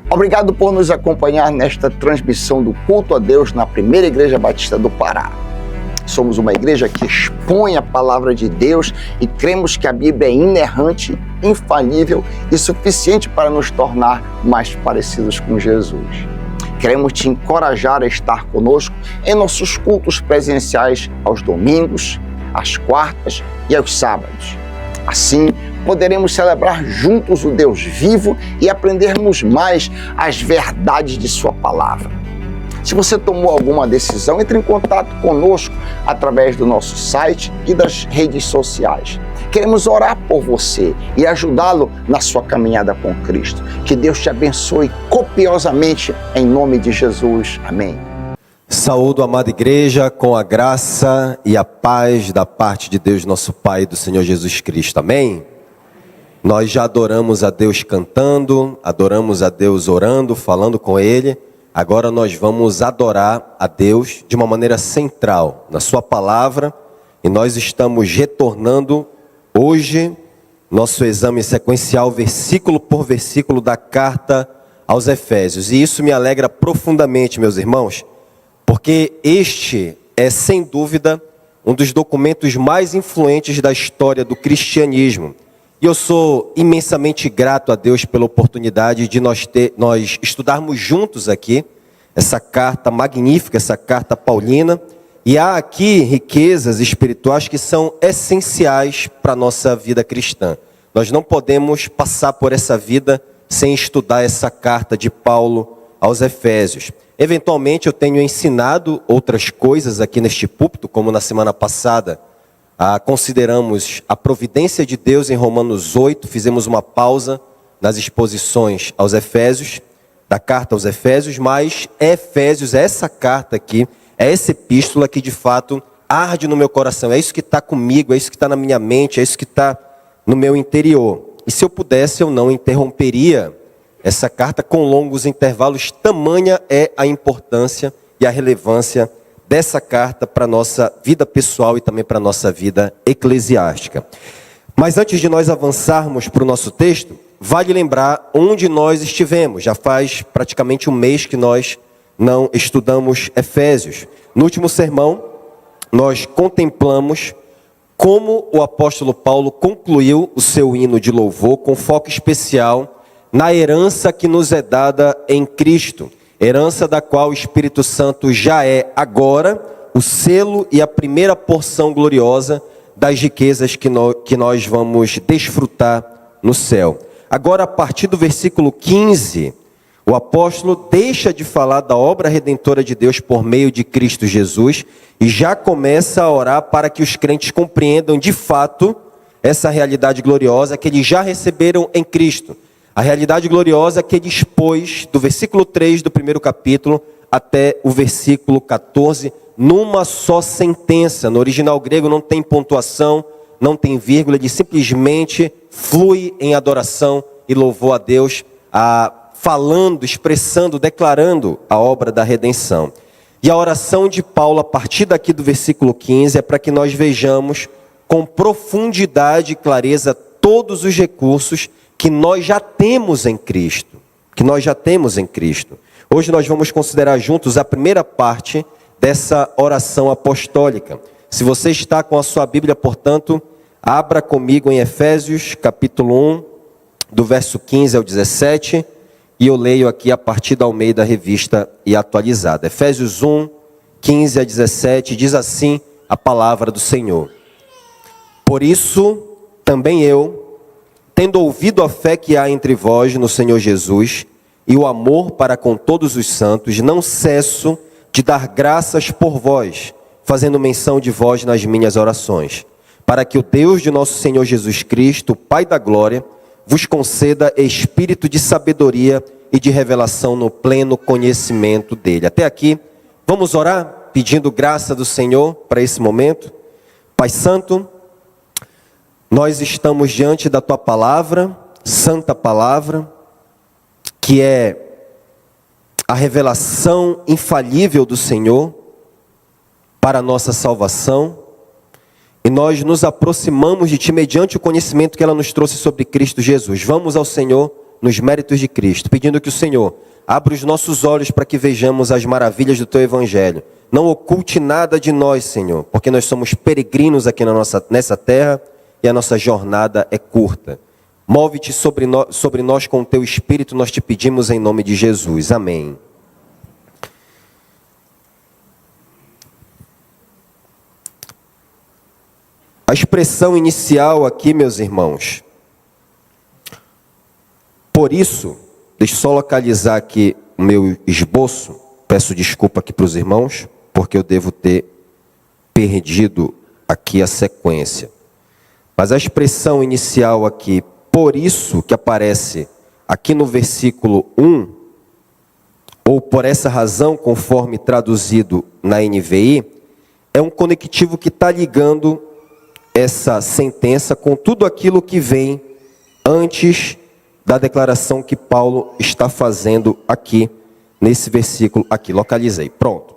Obrigado por nos acompanhar nesta transmissão do culto a Deus na Primeira Igreja Batista do Pará. Somos uma igreja que expõe a palavra de Deus e cremos que a Bíblia é inerrante, infalível e suficiente para nos tornar mais parecidos com Jesus. Queremos te encorajar a estar conosco em nossos cultos presenciais aos domingos, às quartas e aos sábados. Assim, poderemos celebrar juntos o Deus vivo e aprendermos mais as verdades de sua palavra. Se você tomou alguma decisão, entre em contato conosco através do nosso site e das redes sociais. Queremos orar por você e ajudá-lo na sua caminhada com Cristo. Que Deus te abençoe copiosamente em nome de Jesus. Amém. Saúdo, amada igreja, com a graça e a paz da parte de Deus, nosso Pai, e do Senhor Jesus Cristo. Amém? Nós já adoramos a Deus cantando, adoramos a Deus orando, falando com Ele. Agora nós vamos adorar a Deus de uma maneira central, na sua palavra. E nós estamos retornando hoje nosso exame sequencial, versículo por versículo da carta aos Efésios. E isso me alegra profundamente, meus irmãos, porque este é, sem dúvida, um dos documentos mais influentes da história do cristianismo. E eu sou imensamente grato a Deus pela oportunidade de nós estudarmos juntos aqui essa carta magnífica, essa carta paulina. E há aqui riquezas espirituais que são essenciais para a nossa vida cristã. Nós não podemos passar por essa vida sem estudar essa carta de Paulo aos Efésios. Eventualmente eu tenho ensinado outras coisas aqui neste púlpito, como na semana passada. Consideramos a providência de Deus em Romanos 8, fizemos uma pausa nas exposições aos Efésios, da carta aos Efésios, mas Efésios, essa carta aqui, é essa epístola que de fato arde no meu coração, é isso que está comigo, é isso que está na minha mente, é isso que está no meu interior. E se eu pudesse, eu não interromperia essa carta com longos intervalos, tamanha é a importância e a relevância dessa carta para a nossa vida pessoal e também para a nossa vida eclesiástica. Mas antes de nós avançarmos para o nosso texto, vale lembrar onde nós estivemos. Já faz praticamente um mês que nós não estudamos Efésios. No último sermão, nós contemplamos como o apóstolo Paulo concluiu o seu hino de louvor com foco especial na herança que nos é dada em Cristo. Herança da qual o Espírito Santo já é agora o selo e a primeira porção gloriosa das riquezas que nós vamos desfrutar no céu. Agora, a partir do versículo 15, o apóstolo deixa de falar da obra redentora de Deus por meio de Cristo Jesus e já começa a orar para que os crentes compreendam de fato essa realidade gloriosa que eles já receberam em Cristo. A realidade gloriosa que ele expôs do versículo 3 do primeiro capítulo até o versículo 14, numa só sentença. No original grego não tem pontuação, não tem vírgula, ele simplesmente flui em adoração e louvor a Deus, falando, expressando, declarando a obra da redenção. E a oração de Paulo, a partir daqui do versículo 15, é para que nós vejamos com profundidade e clareza todos os recursos que nós já temos em Cristo, Hoje nós vamos considerar juntos a primeira parte dessa oração apostólica. Se você está com a sua Bíblia, portanto, abra comigo em Efésios, capítulo 1, do verso 15 ao 17, e eu leio aqui a partir da Almeida Revista e Atualizada. Efésios 1, 15 a 17, diz assim a palavra do Senhor. Por isso, também eu, tendo ouvido a fé que há entre vós no Senhor Jesus e o amor para com todos os santos, não cesso de dar graças por vós, fazendo menção de vós nas minhas orações, para que o Deus de nosso Senhor Jesus Cristo, Pai da glória, vos conceda espírito de sabedoria e de revelação no pleno conhecimento dele. Até aqui, vamos orar pedindo graça do Senhor para esse momento. Pai Santo, nós estamos diante da Tua palavra, santa palavra, que é a revelação infalível do Senhor para a nossa salvação. E nós nos aproximamos de Ti mediante o conhecimento que ela nos trouxe sobre Cristo Jesus. Vamos ao Senhor nos méritos de Cristo, pedindo que o Senhor abra os nossos olhos para que vejamos as maravilhas do Teu Evangelho. Não oculte nada de nós, Senhor, porque nós somos peregrinos aqui nessa terra e a nossa jornada é curta. Move-te sobre nós com o Teu Espírito, nós te pedimos em nome de Jesus. Amém. A expressão inicial aqui, meus irmãos, por isso, deixa eu só localizar aqui o meu esboço, peço desculpa aqui para os irmãos, porque eu devo ter perdido aqui a sequência. Mas a expressão inicial aqui, por isso, que aparece aqui no versículo 1, ou por essa razão, conforme traduzido na NVI, é um conectivo que está ligando essa sentença com tudo aquilo que vem antes da declaração que Paulo está fazendo aqui, nesse versículo aqui. Localizei, pronto.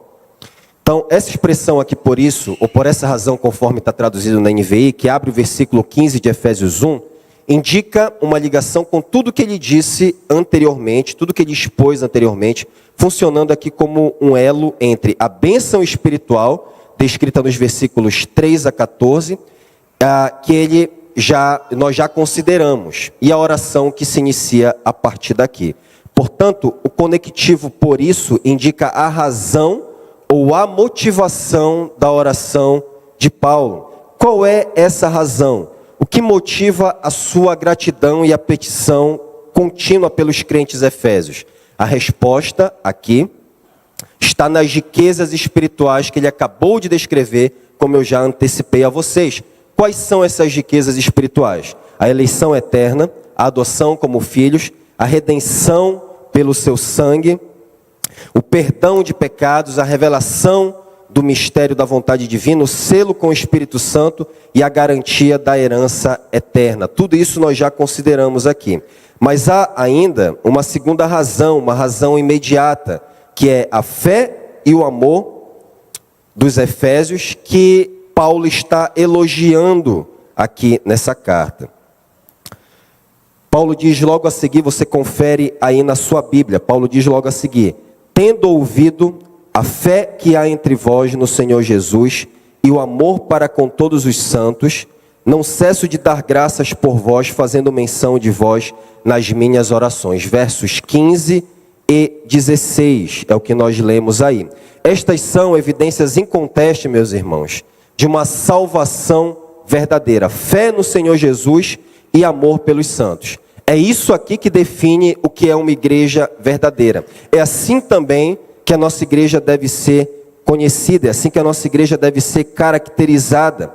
Então, essa expressão aqui, por isso, ou por essa razão, conforme está traduzido na NVI, que abre o versículo 15 de Efésios 1, indica uma ligação com tudo que ele disse anteriormente, tudo que ele expôs anteriormente, funcionando aqui como um elo entre a bênção espiritual, descrita nos versículos 3 a 14, que nós já consideramos, e a oração que se inicia a partir daqui. Portanto, o conectivo por isso indica a razão ou a motivação da oração de Paulo. Qual é essa razão? O que motiva a sua gratidão e a petição contínua pelos crentes efésios? A resposta aqui está nas riquezas espirituais que ele acabou de descrever, como eu já antecipei a vocês. Quais são essas riquezas espirituais? A eleição eterna, a adoção como filhos, a redenção pelo seu sangue, o perdão de pecados, a revelação do mistério da vontade divina, o selo com o Espírito Santo e a garantia da herança eterna. Tudo isso nós já consideramos aqui. Mas há ainda uma segunda razão, uma razão imediata, que é a fé e o amor dos efésios, que Paulo está elogiando aqui nessa carta. Paulo diz logo a seguir, você confere aí na sua Bíblia, Paulo diz logo a seguir: tendo ouvido a fé que há entre vós no Senhor Jesus e o amor para com todos os santos, não cesso de dar graças por vós, fazendo menção de vós nas minhas orações. Versos 15 e 16 é o que nós lemos aí. Estas são evidências incontestáveis, meus irmãos, de uma salvação verdadeira, fé no Senhor Jesus e amor pelos santos. É isso aqui que define o que é uma igreja verdadeira. É assim também que a nossa igreja deve ser conhecida, é assim que a nossa igreja deve ser caracterizada.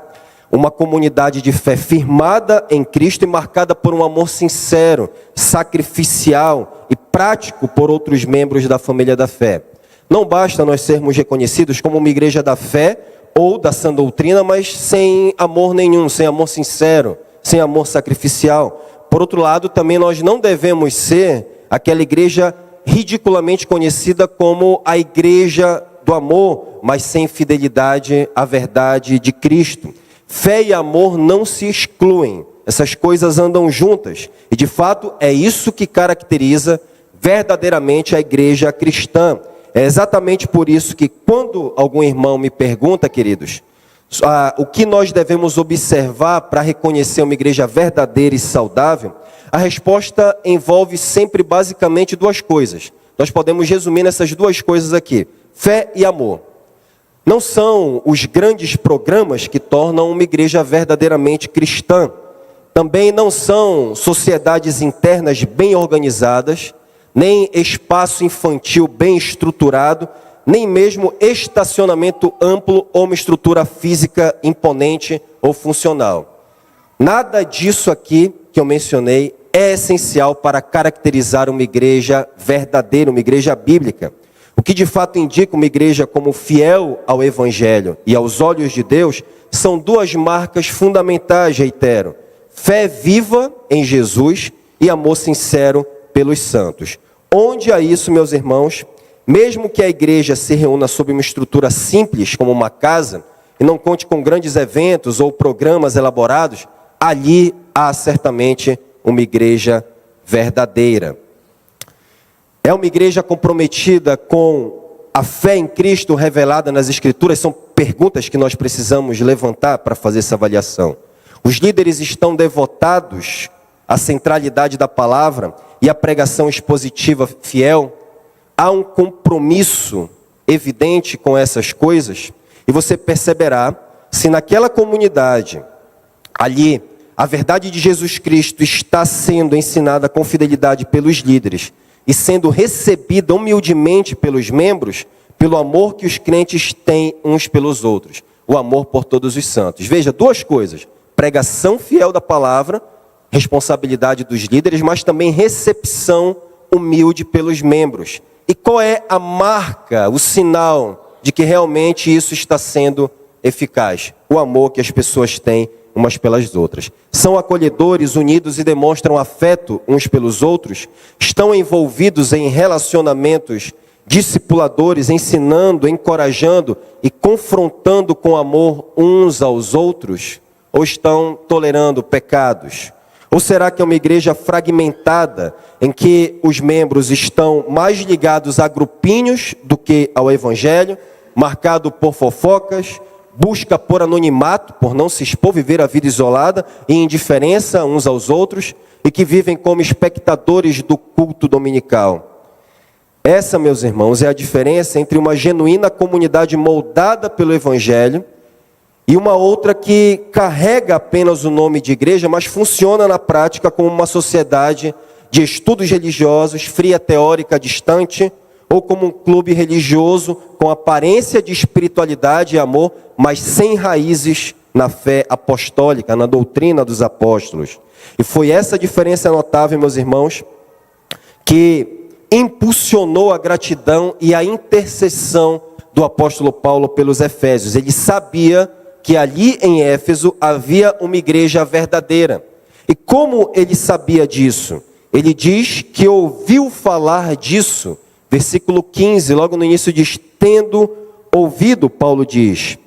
Uma comunidade de fé firmada em Cristo e marcada por um amor sincero, sacrificial e prático por outros membros da família da fé. Não basta nós sermos reconhecidos como uma igreja da fé ou da sã doutrina, mas sem amor nenhum, sem amor sincero, sem amor sacrificial. Por outro lado, também nós não devemos ser aquela igreja ridiculamente conhecida como a igreja do amor, mas sem fidelidade à verdade de Cristo. Fé e amor não se excluem, essas coisas andam juntas. E de fato é isso que caracteriza verdadeiramente a igreja cristã. É exatamente por isso que quando algum irmão me pergunta, queridos, o que nós devemos observar para reconhecer uma igreja verdadeira e saudável, a resposta envolve sempre basicamente duas coisas. Nós podemos resumir nessas duas coisas aqui: fé e amor. Não são os grandes programas que tornam uma igreja verdadeiramente cristã. Também não são sociedades internas bem organizadas, nem espaço infantil bem estruturado, nem mesmo estacionamento amplo ou uma estrutura física imponente ou funcional. Nada disso aqui que eu mencionei é essencial para caracterizar uma igreja verdadeira, uma igreja bíblica. O que de fato indica uma igreja como fiel ao Evangelho e aos olhos de Deus são duas marcas fundamentais, reitero: fé viva em Jesus e amor sincero pelos santos. Onde há isso, meus irmãos, mesmo que a igreja se reúna sob uma estrutura simples, como uma casa, e não conte com grandes eventos ou programas elaborados, ali há certamente uma igreja verdadeira. É uma igreja comprometida com a fé em Cristo revelada nas Escrituras? São perguntas que nós precisamos levantar para fazer essa avaliação. Os líderes estão devotados à centralidade da palavra e à pregação expositiva fiel? Há um compromisso evidente com essas coisas? E você perceberá, se naquela comunidade, ali, a verdade de Jesus Cristo está sendo ensinada com fidelidade pelos líderes e sendo recebida humildemente pelos membros, pelo amor que os crentes têm uns pelos outros, o amor por todos os santos. Veja, duas coisas: pregação fiel da palavra, responsabilidade dos líderes, mas também recepção humilde pelos membros. E qual é a marca, o sinal de que realmente isso está sendo eficaz? O amor que as pessoas têm umas pelas outras. São acolhedores, unidos e demonstram afeto uns pelos outros? Estão envolvidos em relacionamentos discipuladores, ensinando, encorajando e confrontando com amor uns aos outros? Ou estão tolerando pecados? Ou será que é uma igreja fragmentada, em que os membros estão mais ligados a grupinhos do que ao evangelho, marcado por fofocas, busca por anonimato, por não se expor, viver a vida isolada e indiferença uns aos outros, e que vivem como espectadores do culto dominical? Essa, meus irmãos, é a diferença entre uma genuína comunidade moldada pelo evangelho e uma outra que carrega apenas o nome de igreja, mas funciona na prática como uma sociedade de estudos religiosos, fria, teórica, distante, ou como um clube religioso com aparência de espiritualidade e amor, mas sem raízes na fé apostólica, na doutrina dos apóstolos. E foi essa diferença notável, meus irmãos, que impulsionou a gratidão e a intercessão do apóstolo Paulo pelos Efésios. Ele sabia que ali em Éfeso havia uma igreja verdadeira. E como ele sabia disso? Ele diz que ouviu falar disso. Versículo 15, logo no início diz: tendo ouvido, Paulo diz.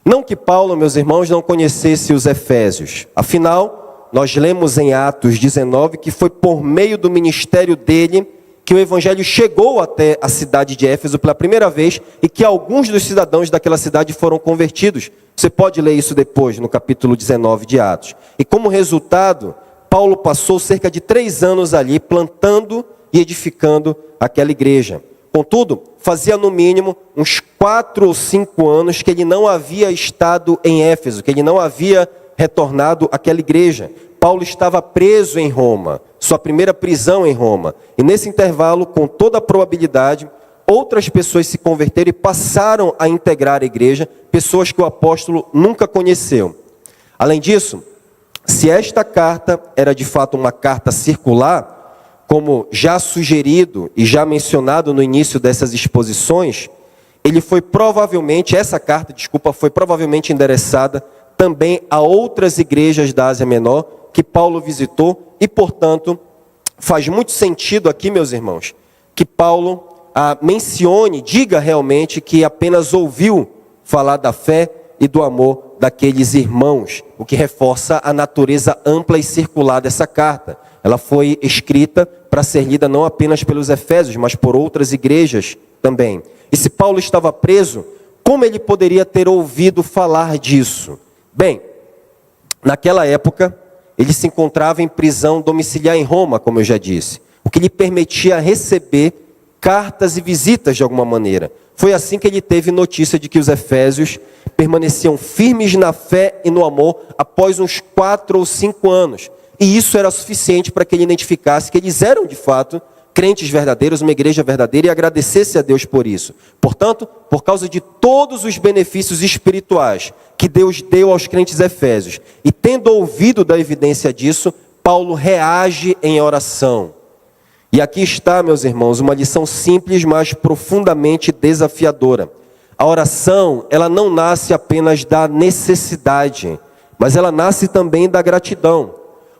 Não que Paulo, meus irmãos, não conhecesse os Efésios. Afinal, nós lemos em Atos 19 que foi por meio do ministério dele que o evangelho chegou até a cidade de Éfeso pela primeira vez e que alguns dos cidadãos daquela cidade foram convertidos. Você pode ler isso depois, no capítulo 19 de Atos. E como resultado, Paulo passou cerca de 3 anos ali plantando e edificando aquela igreja. Contudo, fazia no mínimo uns 4 ou 5 anos que ele não havia estado em Éfeso, que ele não havia retornado àquela igreja. Paulo estava preso em Roma, sua primeira prisão em Roma. E nesse intervalo, com toda a probabilidade, outras pessoas se converteram e passaram a integrar a igreja, pessoas que o apóstolo nunca conheceu. Além disso, se esta carta era de fato uma carta circular, como já sugerido e já mencionado no início dessas exposições, essa carta foi provavelmente endereçada também a outras igrejas da Ásia Menor que Paulo visitou e, portanto, faz muito sentido aqui, meus irmãos, que Paulo diga realmente que apenas ouviu falar da fé e do amor daqueles irmãos, o que reforça a natureza ampla e circular dessa carta. Ela foi escrita para ser lida não apenas pelos Efésios, mas por outras igrejas também. E se Paulo estava preso, como ele poderia ter ouvido falar disso? Bem, naquela época, ele se encontrava em prisão domiciliar em Roma, como eu já disse, o que lhe permitia receber cartas e visitas de alguma maneira. Foi assim que ele teve notícia de que os Efésios permaneciam firmes na fé e no amor após uns 4 ou 5 anos. E isso era suficiente para que ele identificasse que eles eram, de fato, crentes verdadeiros, uma igreja verdadeira, e agradecesse a Deus por isso. Portanto, por causa de todos os benefícios espirituais que Deus deu aos crentes efésios, e tendo ouvido da evidência disso, Paulo reage em oração. E aqui está, meus irmãos, uma lição simples, mas profundamente desafiadora. A oração, ela não nasce apenas da necessidade, mas ela nasce também da gratidão.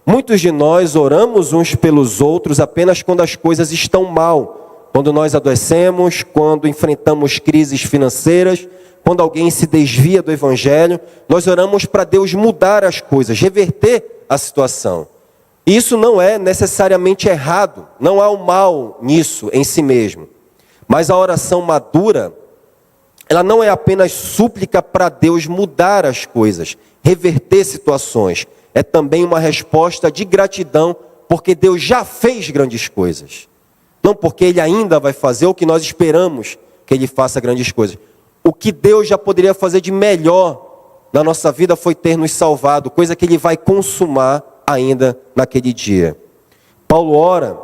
Muitos de nós oramos uns pelos outros apenas quando as coisas estão mal, quando nós adoecemos, quando enfrentamos crises financeiras, quando alguém se desvia do evangelho. Nós oramos para Deus mudar as coisas, reverter a situação. Isso não é necessariamente errado, não há um mal nisso em si mesmo. Mas a oração madura, ela não é apenas súplica para Deus mudar as coisas, reverter situações. É também uma resposta de gratidão, porque Deus já fez grandes coisas. Não porque Ele ainda vai fazer o que nós esperamos que Ele faça grandes coisas. O que Deus já poderia fazer de melhor na nossa vida foi ter nos salvado, coisa que Ele vai consumar ainda naquele dia. Paulo ora,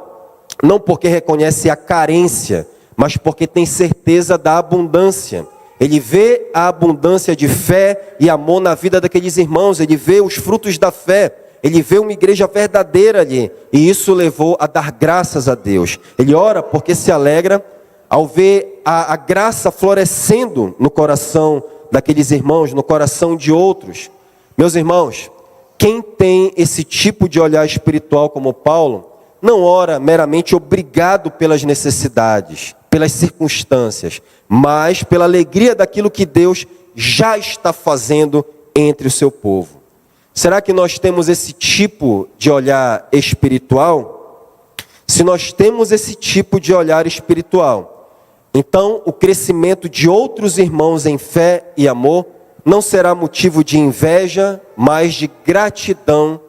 não porque reconhece a carência, mas porque tem certeza da abundância. Ele vê a abundância de fé e amor na vida daqueles irmãos, ele vê os frutos da fé, ele vê uma igreja verdadeira ali, e isso levou a dar graças a Deus. Ele ora porque se alegra ao ver a graça florescendo no coração daqueles irmãos, no coração de outros. Meus irmãos, quem tem esse tipo de olhar espiritual como Paulo, não ora meramente obrigado pelas necessidades, pelas circunstâncias, mas pela alegria daquilo que Deus já está fazendo entre o seu povo. Será que nós temos esse tipo de olhar espiritual? Se nós temos esse tipo de olhar espiritual, então o crescimento de outros irmãos em fé e amor não será motivo de inveja, mas de gratidão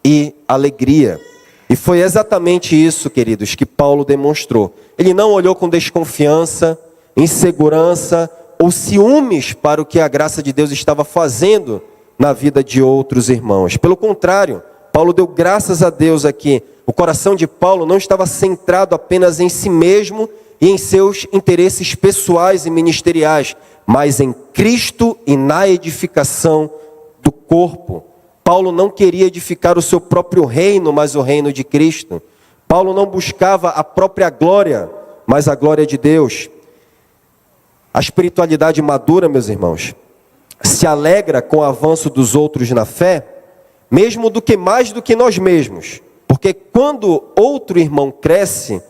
e alegria. E foi exatamente isso, queridos, que Paulo demonstrou. Ele não olhou com desconfiança, insegurança ou ciúmes para o que a graça de Deus estava fazendo na vida de outros irmãos. Pelo contrário, Paulo deu graças a Deus aqui. O coração de Paulo não estava centrado apenas em si mesmo e em seus interesses pessoais e ministeriais, mas em Cristo e na edificação do corpo. Paulo não queria edificar o seu próprio reino, mas o reino de Cristo. Paulo não buscava a própria glória, mas a glória de Deus. A espiritualidade madura, meus irmãos, se alegra com o avanço dos outros na fé, mesmo do que mais do que nós mesmos. Porque quando outro irmão cresce,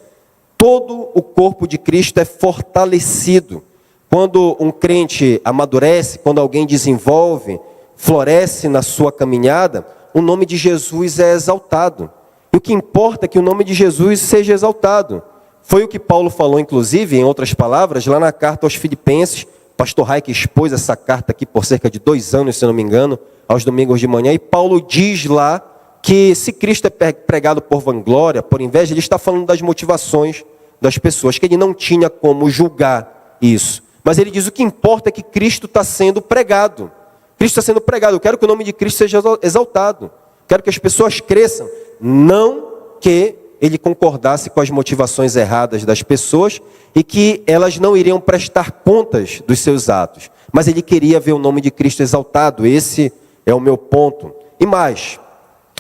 todo o corpo de Cristo é fortalecido. Quando um crente amadurece, quando alguém desenvolve, floresce na sua caminhada, o nome de Jesus é exaltado. E o que importa é que o nome de Jesus seja exaltado. Foi o que Paulo falou, inclusive, em outras palavras, lá na carta aos Filipenses. Pastor Raik expôs essa carta aqui por cerca de 2 anos, se não me engano, aos domingos de manhã. E Paulo diz lá que se Cristo é pregado por vanglória, por inveja, ele está falando das motivações das pessoas, que ele não tinha como julgar isso. Mas ele diz: o que importa é que Cristo está sendo pregado. Cristo está sendo pregado. Eu quero que o nome de Cristo seja exaltado. Quero que as pessoas cresçam. Não que ele concordasse com as motivações erradas das pessoas e que elas não iriam prestar contas dos seus atos. Mas ele queria ver o nome de Cristo exaltado. Esse é o meu ponto. E mais,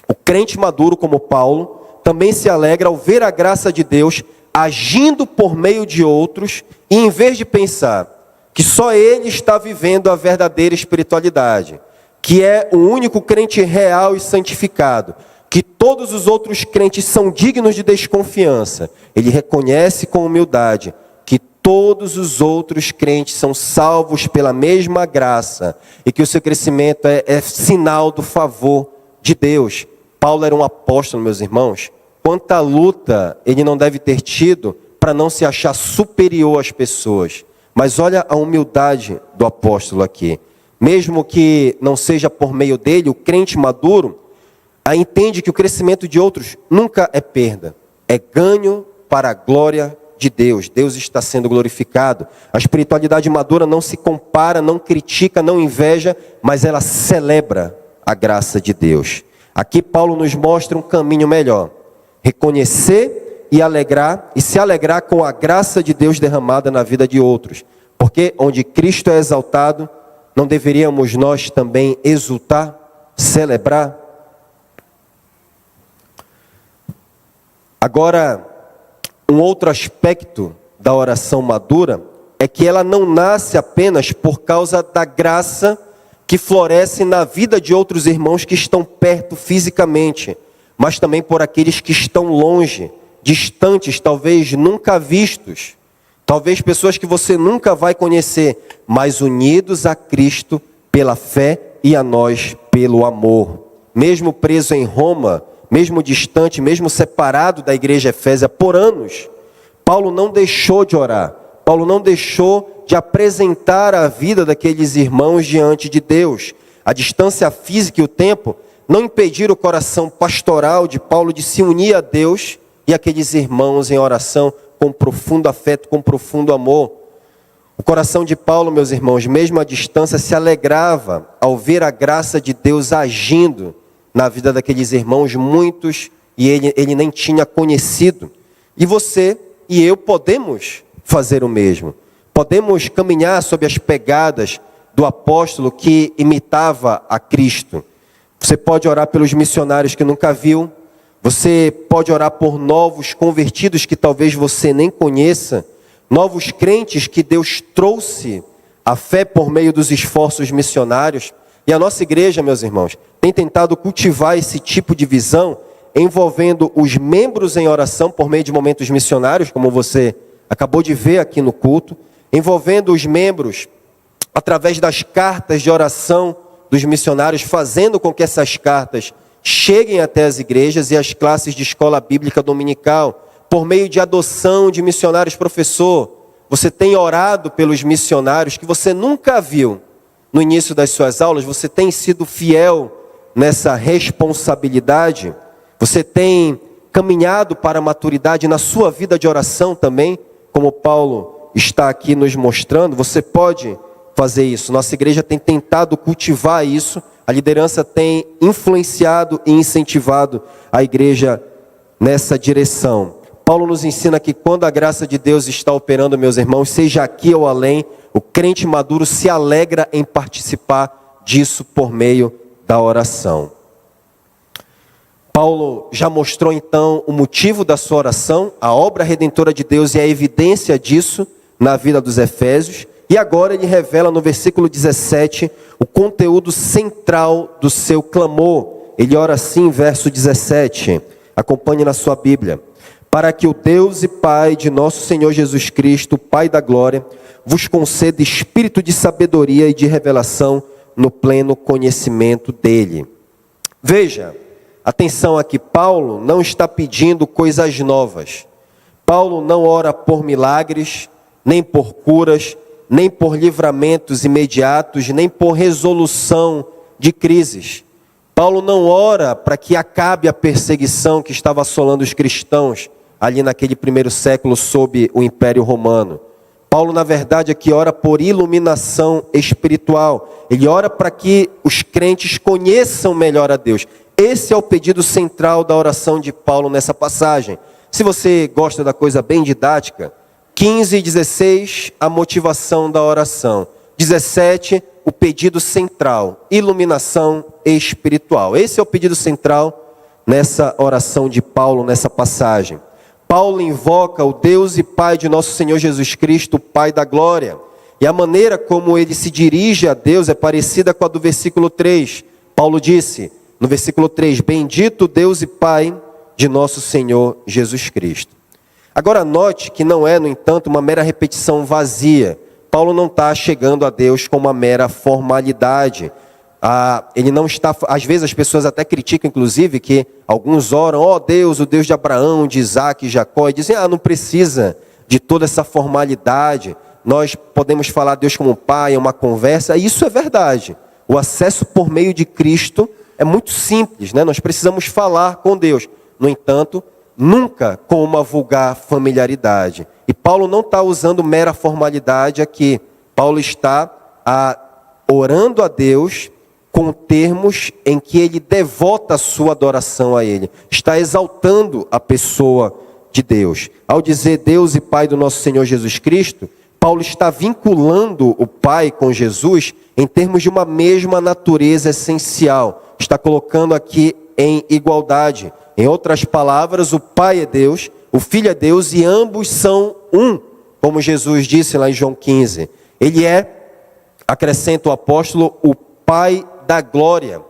o crente maduro como Paulo também se alegra ao ver a graça de Deus agindo por meio de outros, e em vez de pensar que só ele está vivendo a verdadeira espiritualidade, que é o único crente real e santificado, que todos os outros crentes são dignos de desconfiança, ele reconhece com humildade que todos os outros crentes são salvos pela mesma graça e que o seu crescimento é sinal do favor de Deus. Paulo era um apóstolo, meus irmãos. Quanta luta ele não deve ter tido para não se achar superior às pessoas. Mas olha a humildade do apóstolo aqui. Mesmo que não seja por meio dele, o crente maduro entende que o crescimento de outros nunca é perda. É ganho para a glória de Deus. Deus está sendo glorificado. A espiritualidade madura não se compara, não critica, não inveja, mas ela celebra a graça de Deus. Aqui Paulo nos mostra um caminho melhor. Reconhecer e alegrar, e se alegrar com a graça de Deus derramada na vida de outros. Porque onde Cristo é exaltado, não deveríamos nós também exultar, celebrar? Agora, um outro aspecto da oração madura é que ela não nasce apenas por causa da graça que floresce na vida de outros irmãos que estão perto fisicamente, mas também por aqueles que estão longe, distantes, talvez nunca vistos, talvez pessoas que você nunca vai conhecer, mas unidos a Cristo pela fé e a nós pelo amor. Mesmo preso em Roma, mesmo distante, mesmo separado da igreja efésia por anos, Paulo não deixou de orar. Paulo não deixou de apresentar a vida daqueles irmãos diante de Deus. A distância física e o tempo não impediram o coração pastoral de Paulo de se unir a Deus e aqueles irmãos em oração com profundo afeto, com profundo amor. O coração de Paulo, meus irmãos, mesmo à distância, se alegrava ao ver a graça de Deus agindo na vida daqueles irmãos, muitos, e ele nem tinha conhecido. E você e eu podemos fazer o mesmo. Podemos caminhar sob as pegadas do apóstolo que imitava a Cristo. Você pode orar pelos missionários que nunca viu. Você pode orar por novos convertidos que talvez você nem conheça. Novos crentes que Deus trouxe à fé por meio dos esforços missionários. E a nossa igreja, meus irmãos, tem tentado cultivar esse tipo de visão, envolvendo os membros em oração por meio de momentos missionários, como você acabou de ver aqui no culto, envolvendo os membros através das cartas de oração dos missionários, fazendo com que essas cartas cheguem até as igrejas e as classes de escola bíblica dominical, por meio de adoção de missionários professor. Você tem orado pelos missionários que você nunca viu no início das suas aulas, você tem sido fiel nessa responsabilidade, você tem caminhado para a maturidade na sua vida de oração também, como Paulo está aqui nos mostrando. Você pode fazer isso. Nossa igreja tem tentado cultivar isso, a liderança tem influenciado e incentivado a igreja nessa direção. Paulo nos ensina que quando a graça de Deus está operando, meus irmãos, seja aqui ou além, o crente maduro se alegra em participar disso por meio da oração. Paulo já mostrou então o motivo da sua oração, a obra redentora de Deus e a evidência disso na vida dos efésios. E agora ele revela no versículo 17 o conteúdo central do seu clamor. Ele ora assim, verso 17, acompanhe na sua Bíblia. Para que o Deus e Pai de nosso Senhor Jesus Cristo, Pai da glória, vos conceda espírito de sabedoria e de revelação no pleno conhecimento dele. Veja, atenção aqui, Paulo não está pedindo coisas novas. Paulo não ora por milagres, nem por curas, nem por livramentos imediatos, nem por resolução de crises. Paulo não ora para que acabe a perseguição que estava assolando os cristãos ali naquele primeiro século sob o Império Romano. Paulo, na verdade, aqui ora por iluminação espiritual. Ele ora para que os crentes conheçam melhor a Deus. Esse é o pedido central da oração de Paulo nessa passagem. Se você gosta da coisa bem didática, 15 e 16, a motivação da oração. 17, o pedido central, iluminação espiritual. Esse é o pedido central nessa oração de Paulo, nessa passagem. Paulo invoca o Deus e Pai de nosso Senhor Jesus Cristo, Pai da glória. E a maneira como ele se dirige a Deus é parecida com a do versículo 3. Paulo disse, no versículo 3, bendito Deus e Pai de nosso Senhor Jesus Cristo. Agora note que não é, no entanto, uma mera repetição vazia. Paulo não está chegando a Deus com uma mera formalidade. Ele não está, às vezes as pessoas até criticam, inclusive, que alguns oram, ó Deus, o Deus de Abraão, de Isaac e Jacó, e dizem, não precisa de toda essa formalidade, nós podemos falar a Deus como Pai, é uma conversa, e isso é verdade. O acesso por meio de Cristo é muito simples, né? Nós precisamos falar com Deus, no entanto, nunca com uma vulgar familiaridade. E Paulo não está usando mera formalidade aqui, Paulo está orando a Deus com termos em que ele devota a sua adoração a ele. Está exaltando a pessoa de Deus. Ao dizer Deus e Pai do nosso Senhor Jesus Cristo, Paulo está vinculando o Pai com Jesus em termos de uma mesma natureza essencial. Está colocando aqui em igualdade. Em outras palavras, o Pai é Deus, o Filho é Deus e ambos são um, como Jesus disse lá em João 15. Ele é, acrescenta o apóstolo, o Pai da glória.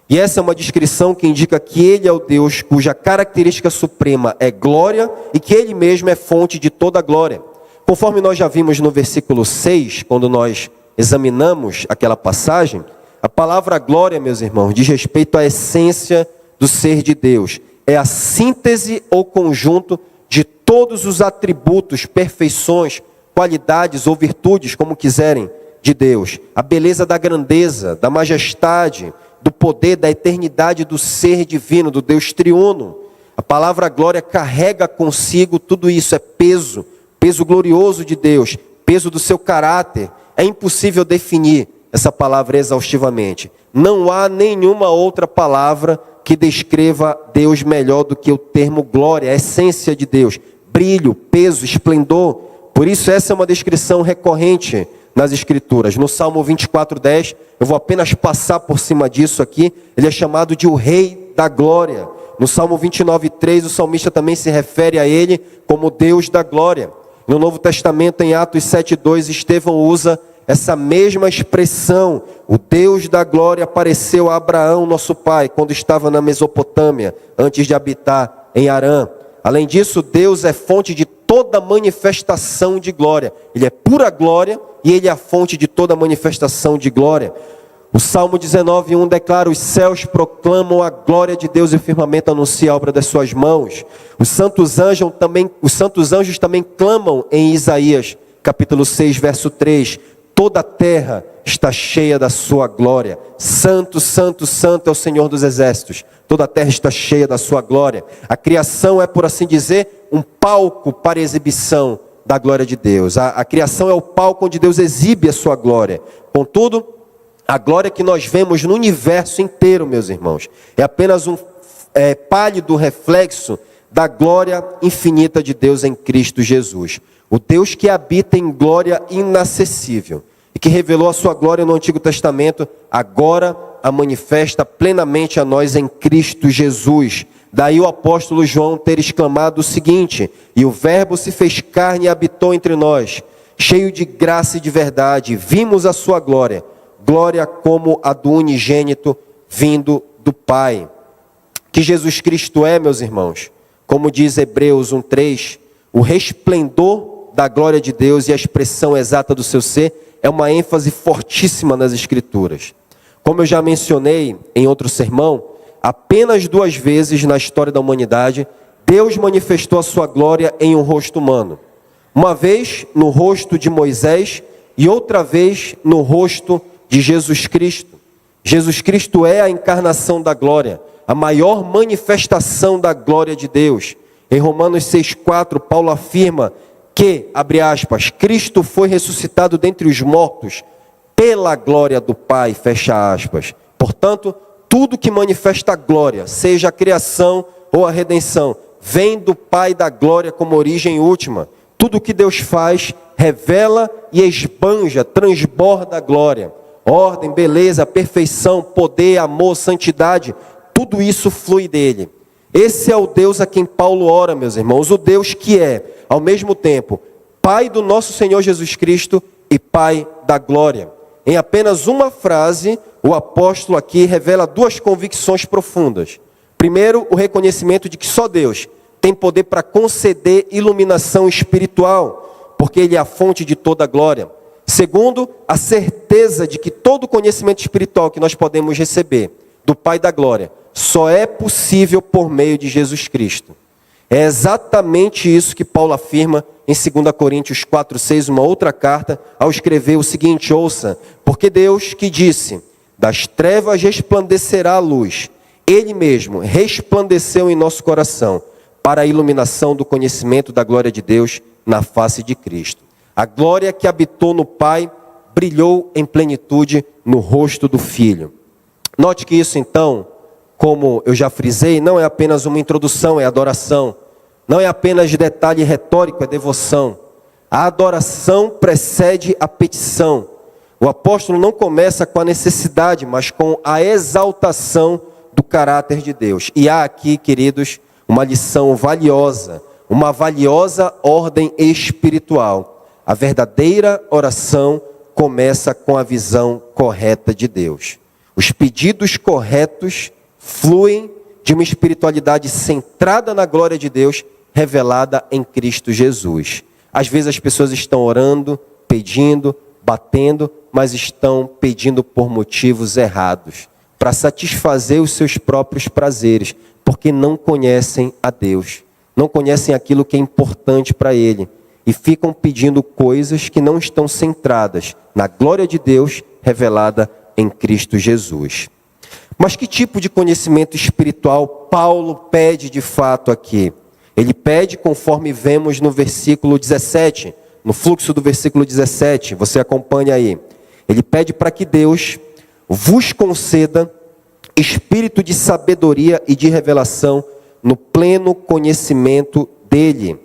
E essa é uma descrição que indica que ele é o Deus cuja característica suprema é glória e que ele mesmo é fonte de toda a glória. Conforme nós já vimos no versículo 6, quando nós examinamos aquela passagem, a palavra glória, meus irmãos, diz respeito à essência do ser de Deus. É a síntese ou conjunto de todos os atributos, perfeições, qualidades ou virtudes, como quiserem, de Deus. A beleza da grandeza, da majestade, do poder, da eternidade do ser divino, do Deus triuno. A palavra glória carrega consigo tudo isso, é peso, peso glorioso de Deus, peso do seu caráter. É impossível definir essa palavra exaustivamente. Não há nenhuma outra palavra que descreva Deus melhor do que o termo glória, a essência de Deus. Brilho, peso, esplendor. Por isso essa é uma descrição recorrente nas Escrituras. No Salmo 24:10, eu vou apenas passar por cima disso aqui, ele é chamado de o Rei da Glória. No Salmo 29:3, o salmista também se refere a ele como Deus da Glória. No Novo Testamento, em Atos 7:2, Estevão usa essa mesma expressão. O Deus da Glória apareceu a Abraão, nosso pai, quando estava na Mesopotâmia, antes de habitar em Harã. Além disso, Deus é fonte de toda manifestação de glória. Ele é pura glória e Ele é a fonte de toda manifestação de glória. O Salmo 19:1 declara: os céus proclamam a glória de Deus e o firmamento anuncia a obra das suas mãos. Os santos anjos também clamam em Isaías, capítulo 6, verso 3. Toda a terra está cheia da sua glória. Santo, santo, santo é o Senhor dos exércitos. Toda a terra está cheia da sua glória. A criação é, por assim dizer, um palco para exibição da glória de Deus. A criação é o palco onde Deus exibe a sua glória. Contudo, a glória que nós vemos no universo inteiro, meus irmãos, é apenas um pálido reflexo da glória infinita de Deus em Cristo Jesus. O Deus que habita em glória inacessível e que revelou a sua glória no Antigo Testamento, agora a manifesta plenamente a nós em Cristo Jesus. Daí o apóstolo João ter exclamado o seguinte: e o Verbo se fez carne e habitou entre nós, cheio de graça e de verdade, vimos a sua glória, glória como a do unigênito vindo do Pai. Que Jesus Cristo é, meus irmãos, como diz Hebreus 1:3, o resplendor da glória de Deus e a expressão exata do seu ser, é uma ênfase fortíssima nas Escrituras. Como eu já mencionei em outro sermão, apenas 2 vezes na história da humanidade, Deus manifestou a sua glória em um rosto humano. Uma vez no rosto de Moisés e outra vez no rosto de Jesus Cristo. Jesus Cristo é a encarnação da glória, a maior manifestação da glória de Deus. Em Romanos 6:4, Paulo afirma que, abre aspas, Cristo foi ressuscitado dentre os mortos pela glória do Pai, fecha aspas. Portanto, tudo que manifesta a glória, seja a criação ou a redenção, vem do Pai da glória como origem última. Tudo que Deus faz, revela e esbanja, transborda a glória. Ordem, beleza, perfeição, poder, amor, santidade, tudo isso flui dele. Esse é o Deus a quem Paulo ora, meus irmãos, o Deus que é, ao mesmo tempo, Pai do nosso Senhor Jesus Cristo e Pai da glória. Em apenas uma frase, o apóstolo aqui revela 2 convicções profundas. Primeiro, o reconhecimento de que só Deus tem poder para conceder iluminação espiritual, porque Ele é a fonte de toda a glória. Segundo, a certeza de que todo conhecimento espiritual que nós podemos receber do Pai da glória só é possível por meio de Jesus Cristo. É exatamente isso que Paulo afirma em 2 Coríntios 4:6, uma outra carta, ao escrever o seguinte: ouça, porque Deus que disse, das trevas resplandecerá a luz, Ele mesmo resplandeceu em nosso coração, para a iluminação do conhecimento da glória de Deus na face de Cristo. A glória que habitou no Pai brilhou em plenitude no rosto do Filho. Note que isso então, como eu já frisei, não é apenas uma introdução, é adoração. Não é apenas detalhe retórico, é devoção. A adoração precede a petição. O apóstolo não começa com a necessidade, mas com a exaltação do caráter de Deus. E há aqui, queridos, uma lição valiosa, uma valiosa ordem espiritual. A verdadeira oração começa com a visão correta de Deus. Os pedidos corretos fluem de uma espiritualidade centrada na glória de Deus, revelada em Cristo Jesus. Às vezes as pessoas estão orando, pedindo, batendo, mas estão pedindo por motivos errados. para satisfazer os seus próprios prazeres, porque não conhecem a Deus, não conhecem aquilo que é importante para Ele, e ficam pedindo coisas que não estão centradas na glória de Deus revelada em Cristo Jesus. Mas que tipo de conhecimento espiritual Paulo pede de fato aqui? Ele pede, conforme vemos no versículo 17, no fluxo do versículo 17, você acompanha aí. Ele pede para que Deus vos conceda espírito de sabedoria e de revelação no pleno conhecimento dele.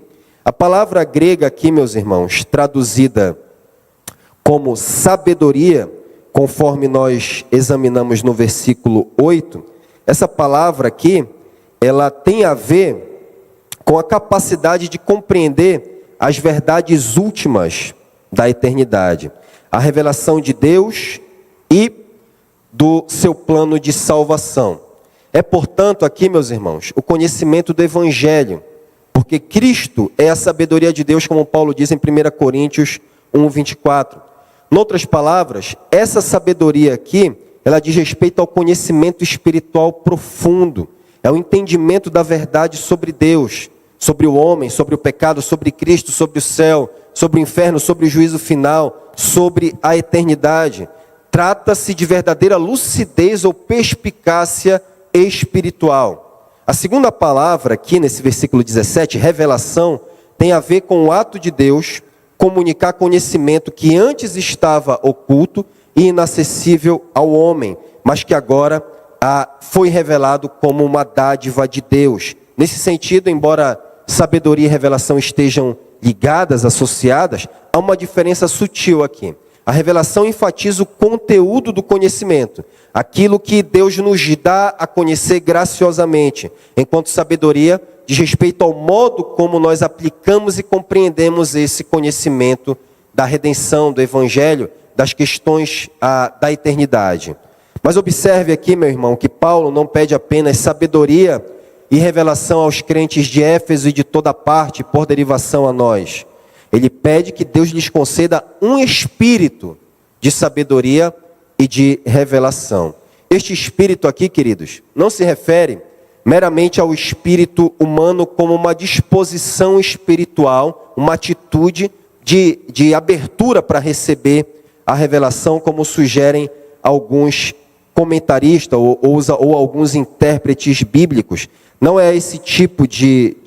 A palavra grega aqui, meus irmãos, traduzida como sabedoria, conforme nós examinamos no versículo 8, essa palavra aqui, ela tem a ver com a capacidade de compreender as verdades últimas da eternidade, a revelação de Deus e do seu plano de salvação. É, portanto, aqui, meus irmãos, o conhecimento do Evangelho, porque Cristo é a sabedoria de Deus, como Paulo diz em 1 Coríntios 1:24. Em outras palavras, essa sabedoria aqui, ela diz respeito ao conhecimento espiritual profundo, é o entendimento da verdade sobre Deus, sobre o homem, sobre o pecado, sobre Cristo, sobre o céu, sobre o inferno, sobre o juízo final, sobre a eternidade. Trata-se de verdadeira lucidez ou perspicácia espiritual. A segunda palavra aqui nesse versículo 17, revelação, tem a ver com o ato de Deus comunicar conhecimento que antes estava oculto e inacessível ao homem, mas que agora foi revelado como uma dádiva de Deus. Nesse sentido, embora sabedoria e revelação estejam ligadas, associadas, há uma diferença sutil aqui. A revelação enfatiza o conteúdo do conhecimento, aquilo que Deus nos dá a conhecer graciosamente, enquanto sabedoria diz respeito ao modo como nós aplicamos e compreendemos esse conhecimento da redenção, do Evangelho, das questões da eternidade. Mas observe aqui, meu irmão, que Paulo não pede apenas sabedoria e revelação aos crentes de Éfeso e de toda parte, por derivação a nós. Ele pede que Deus lhes conceda um espírito de sabedoria e de revelação. Este espírito aqui, queridos, não se refere meramente ao espírito humano como uma disposição espiritual, uma atitude de abertura para receber a revelação, como sugerem alguns comentaristas ou alguns intérpretes bíblicos. Não é esse tipo de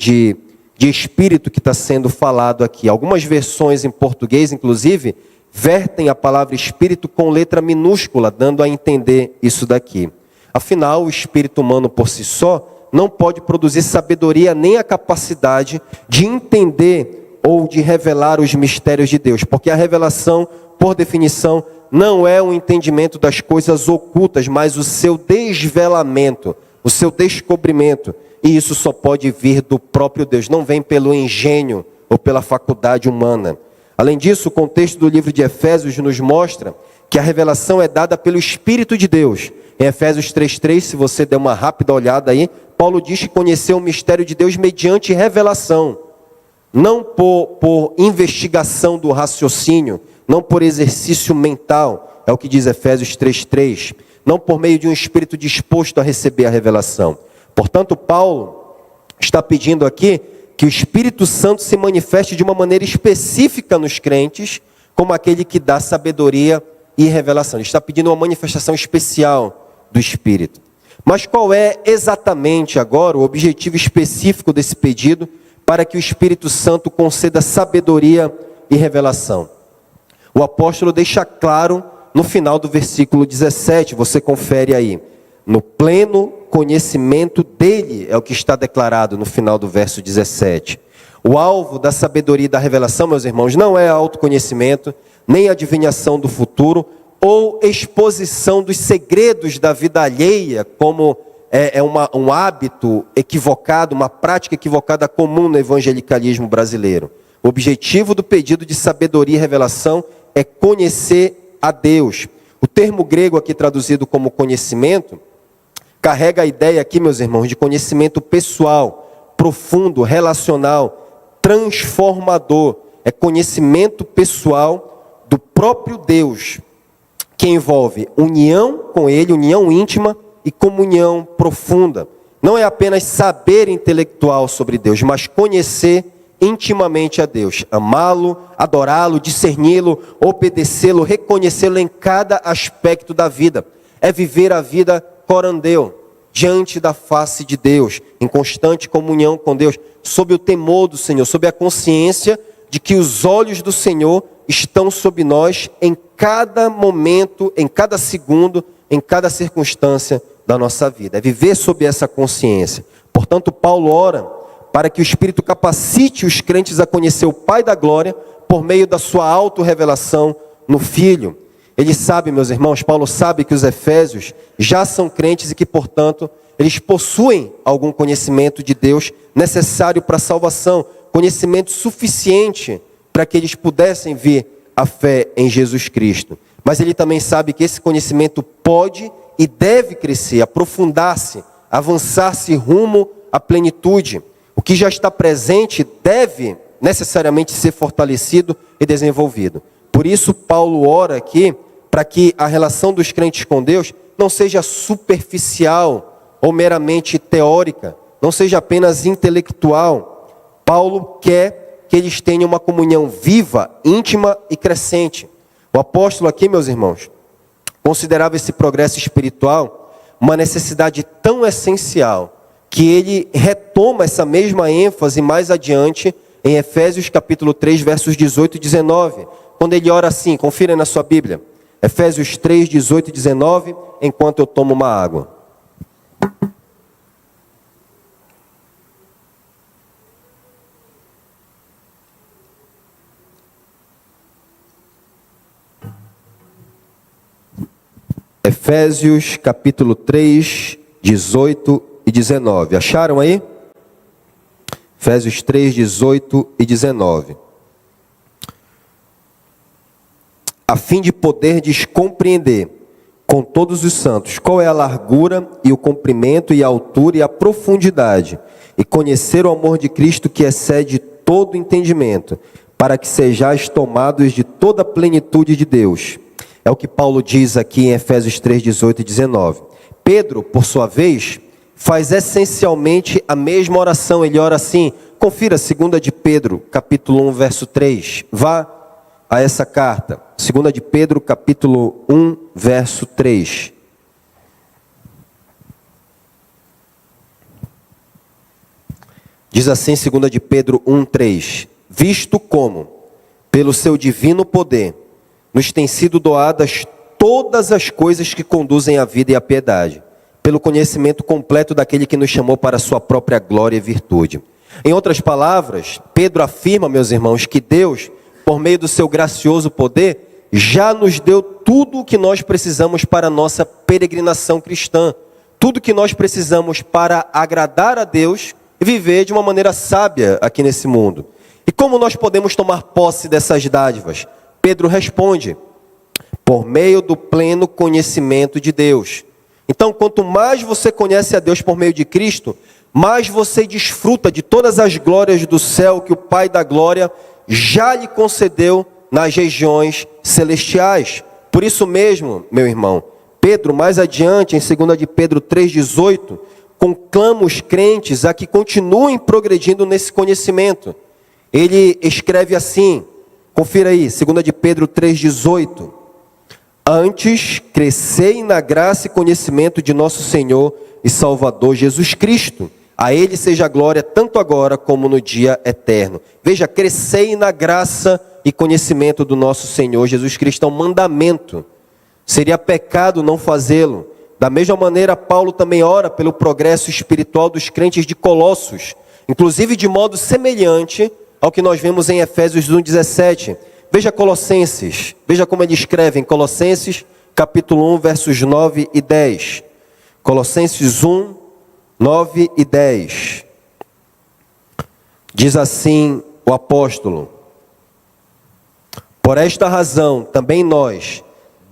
espírito que está sendo falado aqui. Algumas versões em português, inclusive, vertem a palavra espírito com letra minúscula, dando a entender isso daqui. Afinal, o espírito humano por si só não pode produzir sabedoria nem a capacidade de entender ou de revelar os mistérios de Deus, porque a revelação, por definição, não é o entendimento das coisas ocultas, mas o seu desvelamento, o seu descobrimento. E isso só pode vir do próprio Deus, não vem pelo engenho ou pela faculdade humana. Além disso, o contexto do livro de Efésios nos mostra que a revelação é dada pelo Espírito de Deus. Em Efésios 3:3, se você der uma rápida olhada aí, Paulo diz que conheceu o mistério de Deus mediante revelação, não por investigação do raciocínio, não por exercício mental, é o que diz Efésios 3:3, não por meio de um espírito disposto a receber a revelação. Portanto, Paulo está pedindo aqui que o Espírito Santo se manifeste de uma maneira específica nos crentes, como aquele que dá sabedoria e revelação. Ele está pedindo uma manifestação especial do Espírito. Mas qual é exatamente agora o objetivo específico desse pedido para que o Espírito Santo conceda sabedoria e revelação? O apóstolo deixa claro no final do versículo 17, você confere aí. No pleno conhecimento dele, é o que está declarado no final do verso 17. O alvo da sabedoria e da revelação, meus irmãos, não é autoconhecimento, nem adivinhação do futuro, ou exposição dos segredos da vida alheia, como um hábito equivocado, uma prática equivocada comum no evangelicalismo brasileiro. O objetivo do pedido de sabedoria e revelação é conhecer a Deus. O termo grego aqui traduzido como conhecimento, carrega a ideia aqui, meus irmãos, de conhecimento pessoal, profundo, relacional, transformador. É conhecimento pessoal do próprio Deus, que envolve união com Ele, união íntima e comunhão profunda. Não é apenas saber intelectual sobre Deus, mas conhecer intimamente a Deus, amá-lo, adorá-lo, discerni-lo, obedecê-lo, reconhecê-lo em cada aspecto da vida. É viver a vida corandeu, diante da face de Deus, em constante comunhão com Deus, sob o temor do Senhor, sob a consciência de que os olhos do Senhor estão sobre nós em cada momento, em cada segundo, em cada circunstância da nossa vida. É viver sob essa consciência. Portanto, Paulo ora para que o Espírito capacite os crentes a conhecer o Pai da Glória por meio da sua autorrevelação no Filho. Ele sabe, meus irmãos, Paulo sabe que os efésios já são crentes e que, portanto, eles possuem algum conhecimento de Deus necessário para a salvação, conhecimento suficiente para que eles pudessem vir à fé em Jesus Cristo. Mas ele também sabe que esse conhecimento pode e deve crescer, aprofundar-se, avançar-se rumo à plenitude. O que já está presente deve necessariamente ser fortalecido e desenvolvido. Por isso, Paulo ora aqui para que a relação dos crentes com Deus não seja superficial ou meramente teórica, não seja apenas intelectual. Paulo quer que eles tenham uma comunhão viva, íntima e crescente. O apóstolo aqui, meus irmãos, considerava esse progresso espiritual uma necessidade tão essencial que ele retoma essa mesma ênfase mais adiante em Efésios capítulo 3, versos 18 e 19, quando ele ora assim, confira na sua Bíblia, Efésios 3, 18 e 19, enquanto eu tomo uma água. Efésios capítulo 3, 18 e 19. Acharam aí? Efésios 3, 18 e 19. A fim de poderdes compreender com todos os santos qual é a largura e o comprimento e a altura e a profundidade, e conhecer o amor de Cristo que excede todo entendimento, para que sejais tomados de toda a plenitude de Deus. É o que Paulo diz aqui em Efésios 3, 18 e 19. Pedro, por sua vez, faz essencialmente a mesma oração. Ele ora assim, confira 2 de Pedro, capítulo 1, verso 3. Vá a essa carta. 2 de Pedro, capítulo 1, verso 3. Diz assim 2 de Pedro 1, 3. Visto como, pelo seu divino poder, nos têm sido doadas todas as coisas que conduzem à vida e à piedade, pelo conhecimento completo daquele que nos chamou para a sua própria glória e virtude. Em outras palavras, Pedro afirma, meus irmãos, que Deus, por meio do seu gracioso poder, já nos deu tudo o que nós precisamos para a nossa peregrinação cristã, tudo o que nós precisamos para agradar a Deus e viver de uma maneira sábia aqui nesse mundo. E como nós podemos tomar posse dessas dádivas? Pedro responde, por meio do pleno conhecimento de Deus. Então, quanto mais você conhece a Deus por meio de Cristo, mais você desfruta de todas as glórias do céu que o Pai da Glória já lhe concedeu nas regiões celestiais. Por isso mesmo, meu irmão, Pedro, mais adiante, em 2 de Pedro 3,18, conclama os crentes a que continuem progredindo nesse conhecimento. Ele escreve assim, confira aí, 2 de Pedro 3,18. Antes, crescei na graça e conhecimento de nosso Senhor e Salvador Jesus Cristo. A Ele seja a glória tanto agora como no dia eterno. Veja, crescei na graça e conhecimento do nosso Senhor Jesus Cristo. É um mandamento. Seria pecado não fazê-lo. Da mesma maneira, Paulo também ora pelo progresso espiritual dos crentes de Colossos. Inclusive de modo semelhante ao que nós vemos em Efésios 1,17. Veja Colossenses, veja como ele escreve em Colossenses, capítulo 1, versos 9 e 10. Colossenses 1, 9 e 10. Diz assim o apóstolo: por esta razão, também nós,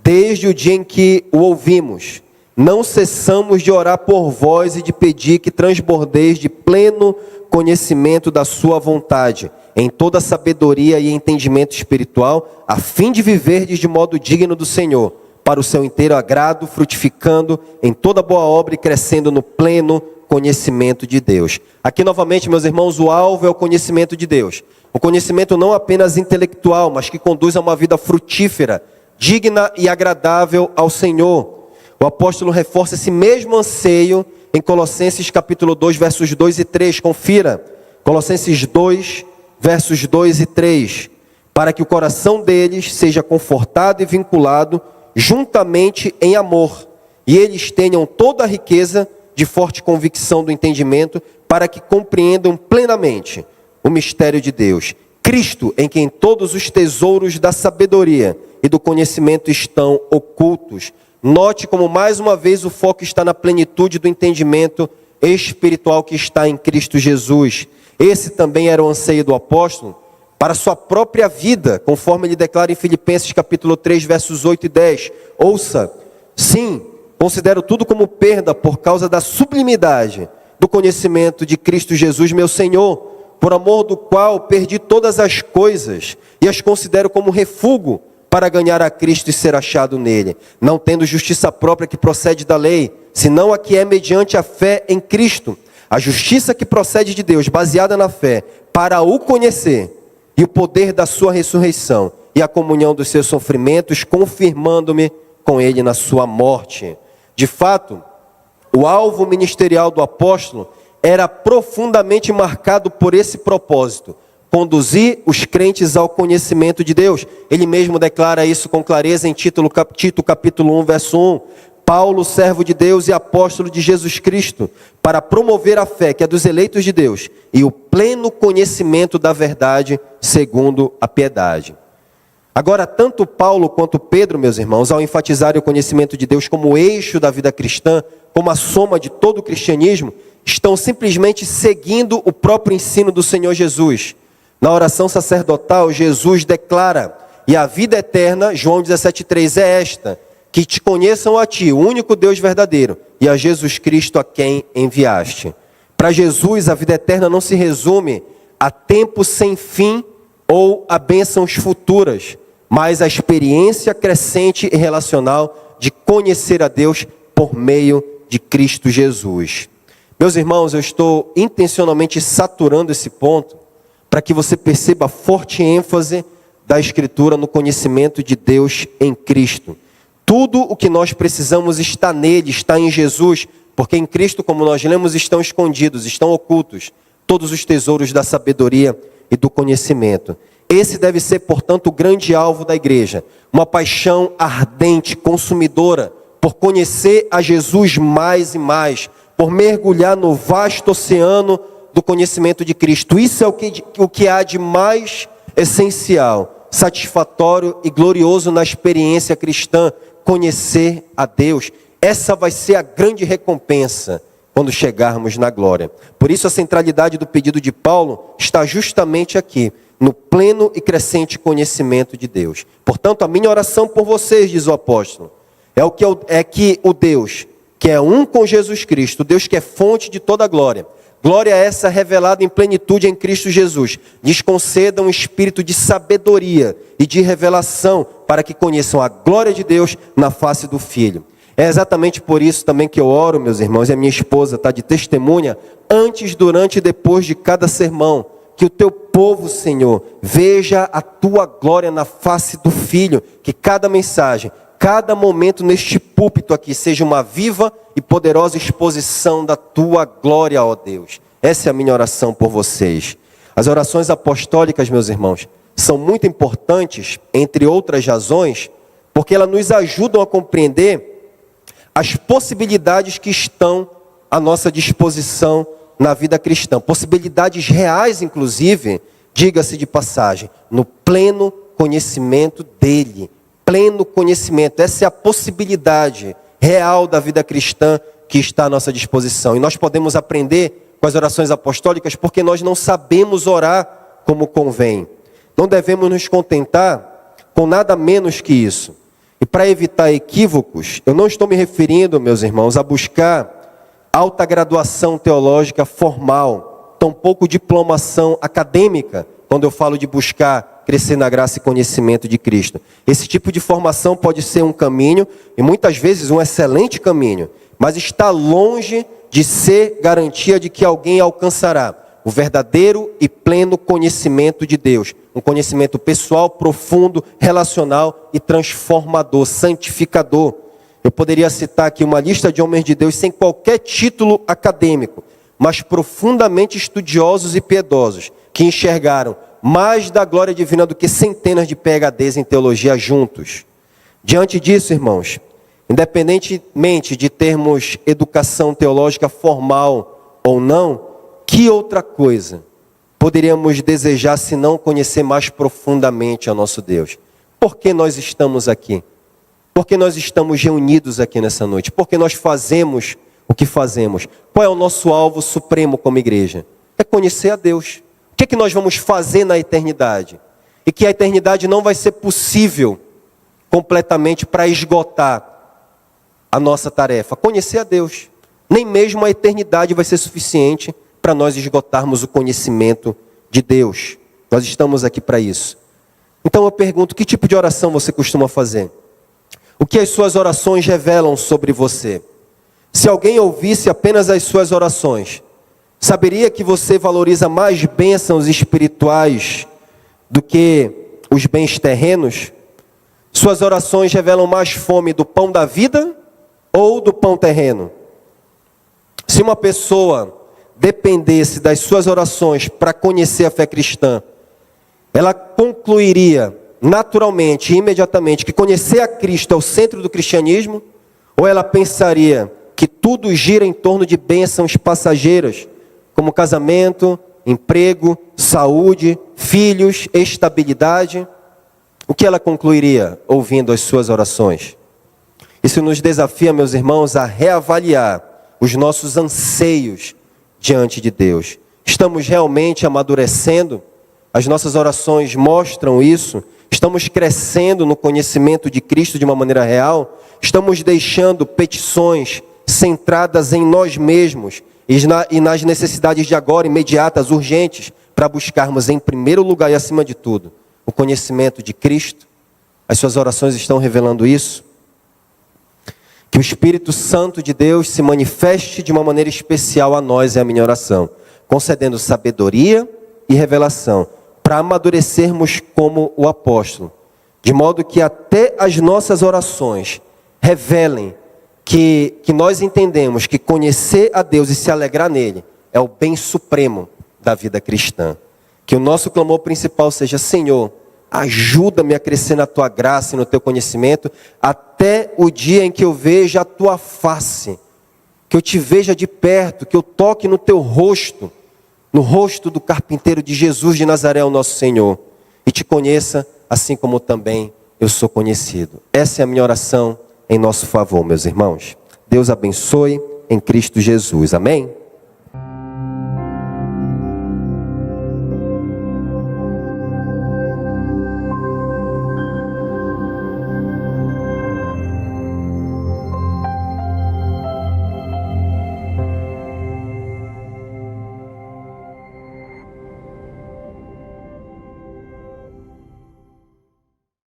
desde o dia em que o ouvimos, não cessamos de orar por vós e de pedir que transbordeis de pleno conhecimento da sua vontade, em toda sabedoria e entendimento espiritual, a fim de viverdes de modo digno do Senhor, para o seu inteiro agrado, frutificando em toda boa obra e crescendo no pleno conhecimento de Deus. Aqui novamente, meus irmãos, o alvo é o conhecimento de Deus. O conhecimento não apenas intelectual, mas que conduz a uma vida frutífera, digna e agradável ao Senhor. O apóstolo reforça esse mesmo anseio em Colossenses capítulo 2, versos 2 e 3. Confira, Colossenses 2, versos 2 e 3. Para que o coração deles seja confortado e vinculado juntamente em amor, e eles tenham toda a riqueza de forte convicção do entendimento, para que compreendam plenamente o mistério de Deus, Cristo, em quem todos os tesouros da sabedoria e do conhecimento estão ocultos. Note como mais uma vez o foco está na plenitude do entendimento espiritual que está em Cristo Jesus. Esse também era o anseio do apóstolo para a sua própria vida, conforme ele declara em Filipenses capítulo 3, versos 8 e 10. Ouça, sim, considero tudo como perda por causa da sublimidade do conhecimento de Cristo Jesus, meu Senhor, por amor do qual perdi todas as coisas e as considero como refúgio para ganhar a Cristo e ser achado nele, não tendo justiça própria que procede da lei, senão a que é mediante a fé em Cristo, a justiça que procede de Deus, baseada na fé, para o conhecer e o poder da sua ressurreição e a comunhão dos seus sofrimentos, confirmando-me com ele na sua morte. De fato, o alvo ministerial do apóstolo era profundamente marcado por esse propósito: conduzir os crentes ao conhecimento de Deus. Ele mesmo declara isso com clareza em Tito capítulo 1, verso 1. Paulo, servo de Deus e apóstolo de Jesus Cristo, para promover a fé que é dos eleitos de Deus e o pleno conhecimento da verdade segundo a piedade. Agora, tanto Paulo quanto Pedro, meus irmãos, ao enfatizarem o conhecimento de Deus como o eixo da vida cristã, como a soma de todo o cristianismo, estão simplesmente seguindo o próprio ensino do Senhor Jesus. Na oração sacerdotal, Jesus declara: e a vida eterna, João 17,3, é esta, que te conheçam a ti, o único Deus verdadeiro, e a Jesus Cristo a quem enviaste. Para Jesus, a vida eterna não se resume a tempo sem fim ou a bênçãos futuras, mas a experiência crescente e relacional de conhecer a Deus por meio de Cristo Jesus. Meus irmãos, eu estou intencionalmente saturando esse ponto para que você perceba a forte ênfase da Escritura no conhecimento de Deus em Cristo. Tudo o que nós precisamos está nele, está em Jesus, porque em Cristo, como nós lemos, estão escondidos, estão ocultos todos os tesouros da sabedoria e do conhecimento. Esse deve ser, portanto, o grande alvo da igreja, uma paixão ardente, consumidora, por conhecer a Jesus mais e mais, por mergulhar no vasto oceano do conhecimento de Cristo. Isso é o que há de mais essencial, satisfatório e glorioso na experiência cristã, conhecer a Deus. Essa vai ser a grande recompensa quando chegarmos na glória. Por isso a centralidade do pedido de Paulo está justamente aqui, no pleno e crescente conhecimento de Deus. Portanto, a minha oração por vocês, diz o apóstolo, é que o Deus que é um com Jesus Cristo, o Deus que é fonte de toda glória, glória essa revelada em plenitude em Cristo Jesus, lhes conceda um espírito de sabedoria e de revelação, para que conheçam a glória de Deus na face do Filho. É exatamente por isso também que eu oro, meus irmãos, e a minha esposa está de testemunha, antes, durante e depois de cada sermão, que o teu povo, Senhor, veja a tua glória na face do Filho, que cada mensagem, cada momento neste púlpito aqui seja uma viva e poderosa exposição da tua glória, ó Deus. Essa é a minha oração por vocês. As orações apostólicas, meus irmãos, são muito importantes, entre outras razões, porque elas nos ajudam a compreender as possibilidades que estão à nossa disposição na vida cristã. Possibilidades reais, inclusive, diga-se de passagem, no pleno conhecimento dele. Pleno conhecimento, essa é a possibilidade real da vida cristã que está à nossa disposição. E nós podemos aprender com as orações apostólicas porque nós não sabemos orar como convém. Não devemos nos contentar com nada menos que isso. E para evitar equívocos, eu não estou me referindo, meus irmãos, a buscar alta graduação teológica formal, tampouco diplomação acadêmica, quando eu falo de buscar crescer na graça e conhecimento de Cristo. Esse tipo de formação pode ser um caminho, e muitas vezes um excelente caminho, mas está longe de ser garantia de que alguém alcançará o verdadeiro e pleno conhecimento de Deus. Um conhecimento pessoal, profundo, relacional e transformador, santificador. Eu poderia citar aqui uma lista de homens de Deus sem qualquer título acadêmico, mas profundamente estudiosos e piedosos, que enxergaram mais da glória divina do que centenas de PhDs em teologia juntos. Diante disso, irmãos, independentemente de termos educação teológica formal ou não, que outra coisa poderíamos desejar se não conhecer mais profundamente a nosso Deus? Por que nós estamos aqui? Por que nós estamos reunidos aqui nessa noite? Por que nós fazemos o que fazemos? Qual é o nosso alvo supremo como igreja? É conhecer a Deus. O que é que nós vamos fazer na eternidade? E que a eternidade não vai ser possível completamente para esgotar a nossa tarefa. Conhecer a Deus. Nem mesmo a eternidade vai ser suficiente para nós esgotarmos o conhecimento de Deus. Nós estamos aqui para isso. Então eu pergunto, que tipo de oração você costuma fazer? O que as suas orações revelam sobre você? Se alguém ouvisse apenas as suas orações, saberia que você valoriza mais bênçãos espirituais do que os bens terrenos? Suas orações revelam mais fome do pão da vida ou do pão terreno? Se uma pessoa dependesse das suas orações para conhecer a fé cristã, ela concluiria naturalmente e imediatamente que conhecer a Cristo é o centro do cristianismo? Ou ela pensaria que tudo gira em torno de bênçãos passageiras, como casamento, emprego, saúde, filhos, estabilidade? O que ela concluiria ouvindo as suas orações? Isso nos desafia, meus irmãos, a reavaliar os nossos anseios diante de Deus. Estamos realmente amadurecendo? As nossas orações mostram isso? Estamos crescendo no conhecimento de Cristo de uma maneira real? Estamos deixando petições centradas em nós mesmos e nas necessidades de agora, imediatas, urgentes, para buscarmos em primeiro lugar e acima de tudo o conhecimento de Cristo? As suas orações estão revelando isso? Que o Espírito Santo de Deus se manifeste de uma maneira especial a nós, é a minha oração, concedendo sabedoria e revelação, para amadurecermos como o apóstolo, de modo que até as nossas orações revelem que nós entendemos que conhecer a Deus e se alegrar nele é o bem supremo da vida cristã. Que o nosso clamor principal seja: Senhor, ajuda-me a crescer na tua graça e no teu conhecimento, até o dia em que eu veja a tua face, que eu te veja de perto, que eu toque no teu rosto, no rosto do carpinteiro de Jesus de Nazaré, o nosso Senhor, e te conheça assim como também eu sou conhecido. Essa é a minha oração em nosso favor, meus irmãos. Deus abençoe em Cristo Jesus. Amém?